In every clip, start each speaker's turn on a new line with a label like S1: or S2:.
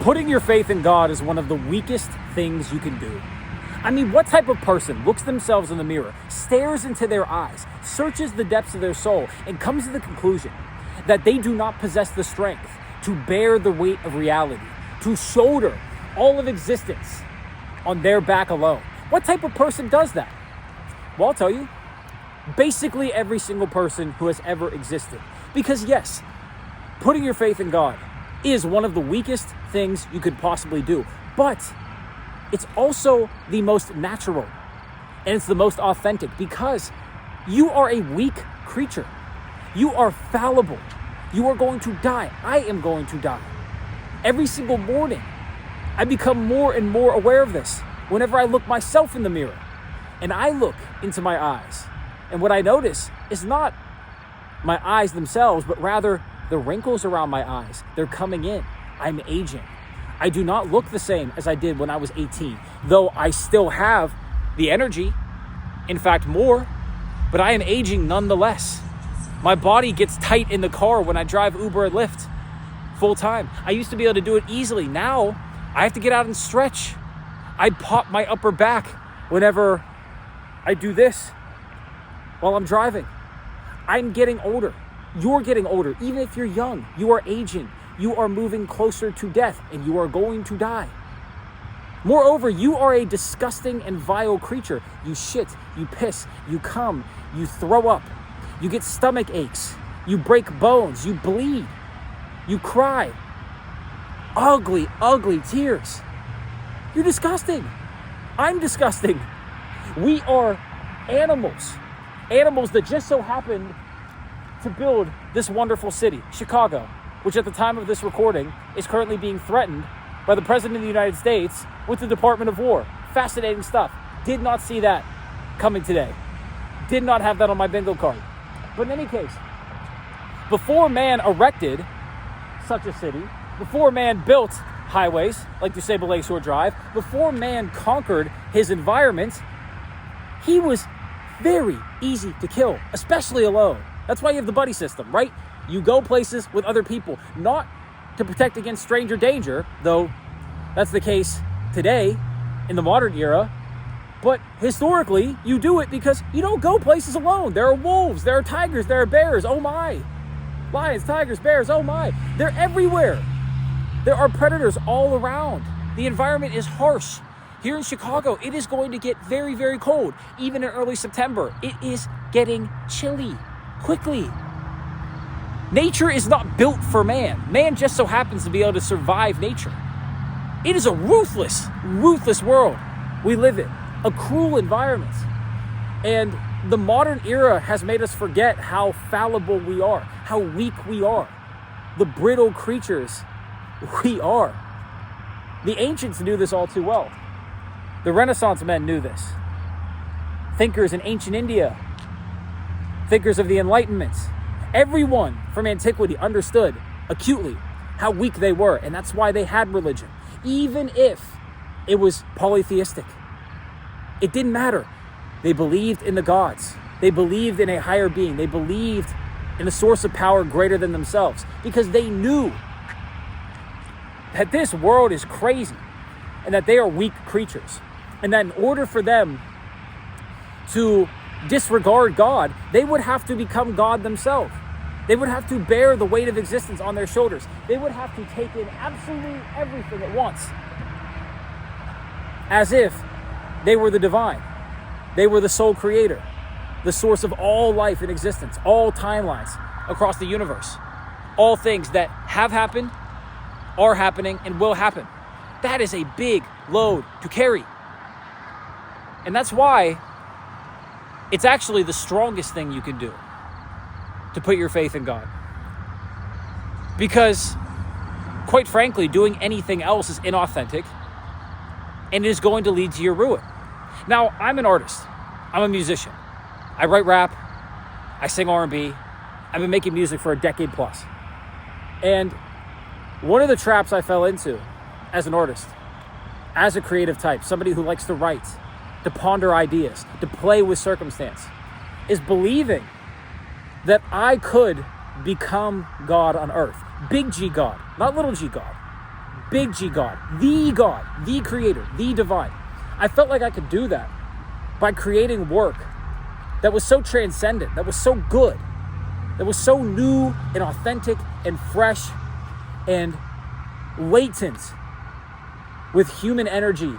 S1: Putting your faith in God is one of the weakest things you can do. I mean, what type of person looks themselves in the mirror, stares into their eyes, searches the depths of their soul, and comes to the conclusion that they do not possess the strength to bear the weight of reality, to shoulder all of existence on their back alone? What type of person does that? Well, I'll tell you, basically every single person who has ever existed. Because yes, putting your faith in God is one of the weakest things you could possibly do, but it's also the most natural and it's the most authentic, because you are a weak creature. You are fallible. You are going to die. I am going to die. Every single morning, I become more and more aware of this whenever I look myself in the mirror and I look into my eyes. And what I notice is not my eyes themselves, but rather the wrinkles around my eyes. They're coming in. I'm aging. I do not look the same as I did when I was 18, though I still have the energy, in fact more, but I am aging nonetheless. My body gets tight in the car when I drive Uber and Lyft full time. I used to be able to do it easily. Now I have to get out and stretch. I pop my upper back whenever I do this while I'm driving. I'm getting older. You're getting older. Even if you're young, you are aging. You are moving closer to death and you are going to die. Moreover, you are a disgusting and vile creature. You shit, you piss, you cum, you throw up, you get stomach aches, you break bones, you bleed, you cry. Ugly, ugly tears. You're disgusting. I'm disgusting. We are animals. Animals that just so happened to build this wonderful city, Chicago, which at the time of this recording is currently being threatened by the President of the United States with the Department of War. Fascinating stuff. Did not see that coming today. Did not have that on my bingo card. But in any case, before man erected such a city, before man built highways like DuSable Lakeshore Drive, before man conquered his environment, he was very easy to kill, especially alone. That's why you have the buddy system, right? You go places with other people, not to protect against stranger danger, though that's the case today in the modern era. But historically, you do it because you don't go places alone. There are wolves, there are tigers, there are bears, oh my. Lions, tigers, bears, oh my. They're everywhere. There are predators all around. The environment is harsh. Here in Chicago, it is going to get very, very cold. Even in early September, it is getting chilly quickly. Nature is not built for man. Man just so happens to be able to survive nature. It is a ruthless, ruthless world we live in, a cruel environment. And the modern era has made us forget how fallible we are, how weak we are, the brittle creatures we are. The ancients knew this all too well. The Renaissance men knew this. Thinkers in ancient India, thinkers of the Enlightenment, everyone from antiquity understood acutely how weak they were, and that's why they had religion. Even if it was polytheistic, it didn't matter. They believed in the gods. They believed in a higher being. They believed in a source of power greater than themselves, because they knew that this world is crazy and that they are weak creatures, and that in order for them to disregard God, they would have to become God themselves. They would have to bear the weight of existence on their shoulders. They would have to take in absolutely everything at once, as if they were the divine. They were the sole creator, the source of all life in existence, all timelines across the universe, all things that have happened, are happening, and will happen. That is a big load to carry. And that's why it's actually the strongest thing you can do, to put your faith in God. Because, quite frankly, doing anything else is inauthentic and it is going to lead to your ruin. Now, I'm an artist. I'm a musician. I write rap. I sing R&B. I've been making music for a decade plus. And one of the traps I fell into as an artist, as a creative type, somebody who likes to write, to ponder ideas, to play with circumstance, is believing that I could become God on earth. Big G God, not little g God. big G God, the creator, the divine. I felt like I could do that by creating work that was so transcendent, that was so good, that was so new and authentic and fresh and latent with human energy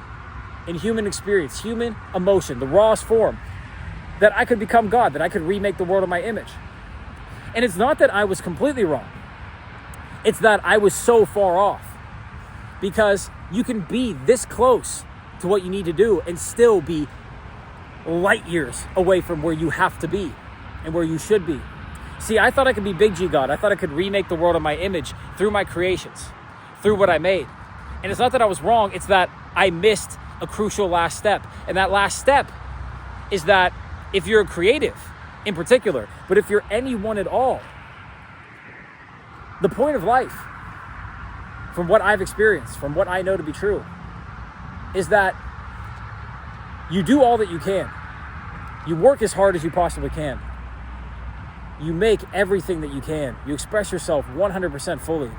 S1: and human experience, human emotion, the rawest form, that I could become God, that I could remake the world in my image. And it's not that I was completely wrong. It's that I was so far off, because you can be this close to what you need to do and still be light years away from where you have to be and where you should be. See, I thought I could be big G God. I thought I could remake the world in my image through my creations, through what I made. And it's not that I was wrong, it's that I missed a crucial last step. And that last step is that if you're a creative in particular, but if you're anyone at all, the point of life, from what I've experienced, from what I know to be true, is that you do all that you can. You work as hard as you possibly can. You make everything that you can. You express yourself 100% fully.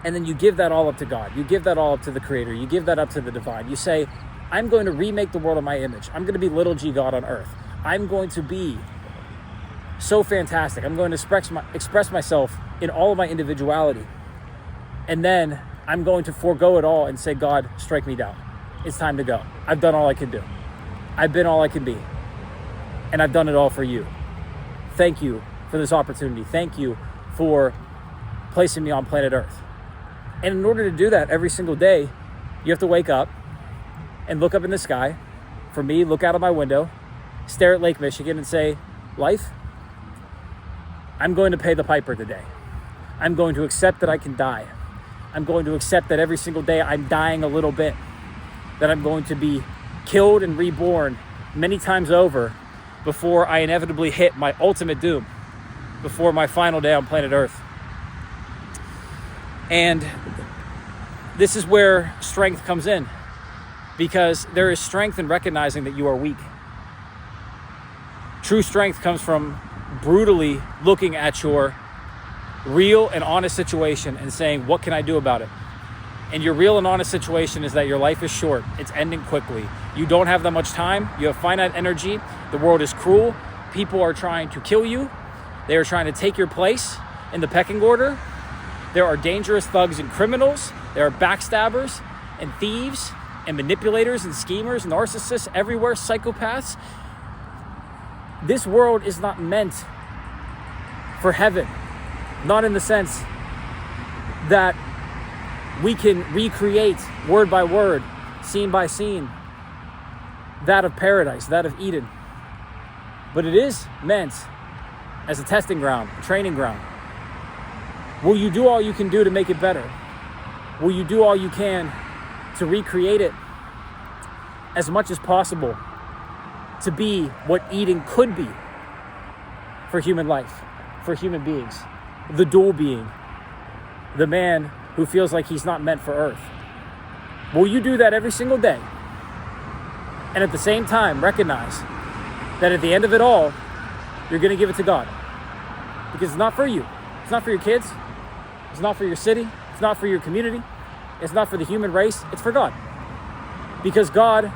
S1: And then you give that all up to God. You give that all up to the creator. You give that up to the divine. You say, I'm going to remake the world in my image. I'm going to be little G God on earth. I'm going to be so fantastic. I'm going to express myself in all of my individuality. And then I'm going to forego it all and say, God, strike me down. It's time to go. I've done all I can do. I've been all I can be. And I've done it all for you. Thank you for this opportunity. Thank you for placing me on planet Earth. And in order to do that every single day, you have to wake up and look up in the sky. For me, look out of my window, stare at Lake Michigan and say, life, I'm going to pay the piper today. I'm going to accept that I can die. I'm going to accept that every single day I'm dying a little bit, that I'm going to be killed and reborn many times over before I inevitably hit my ultimate doom, before my final day on planet Earth. And this is where strength comes in, because there is strength in recognizing that you are weak. True strength comes from brutally looking at your real and honest situation and saying, what can I do about it? And your real and honest situation is that your life is short. It's ending quickly. You don't have that much time. You have finite energy. The world is cruel. People are trying to kill you. They are trying to take your place in the pecking order. There are dangerous thugs and criminals. There are backstabbers and thieves and manipulators and schemers, narcissists everywhere, psychopaths. This world is not meant for heaven. Not in the sense that we can recreate word by word, scene by scene, that of paradise, that of Eden. But it is meant as a testing ground, a training ground. Will you do all you can do to make it better? Will you do all you can to recreate it as much as possible to be what Eden could be for human life, for human beings? The dual being, the man who feels like he's not meant for Earth. Will you do that every single day? And at the same time, recognize that at the end of it all, you're going to give it to God. Because it's not for you. It's not for your kids. It's not for your city. It's not for your community. It's not for the human race. It's for God. Because God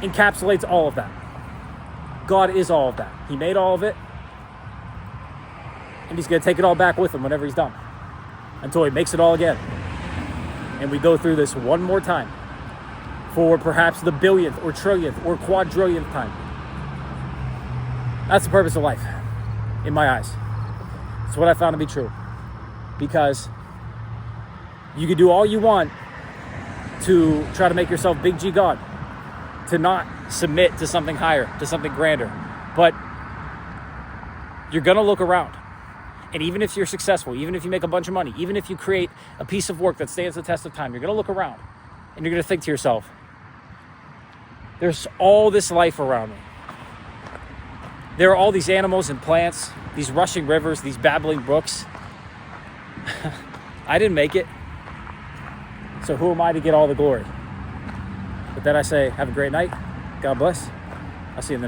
S1: encapsulates all of that. God is all of that. He made all of it. And he's going to take it all back with him whenever he's done, until he makes it all again. And we go through this one more time for perhaps the billionth or trillionth or quadrillionth time. That's the purpose of life, in my eyes. It's what I found to be true. Because you can do all you want to try to make yourself big G God, to not submit to something higher, to something grander. But you're going to look around. And even if you're successful, even if you make a bunch of money, even if you create a piece of work that stands the test of time, you're going to look around and you're going to think to yourself, there's all this life around me. There are all these animals and plants, these rushing rivers, these babbling brooks. I didn't make it. So who am I to get all the glory? With that I say, have a great night. God bless. I'll see you in the next.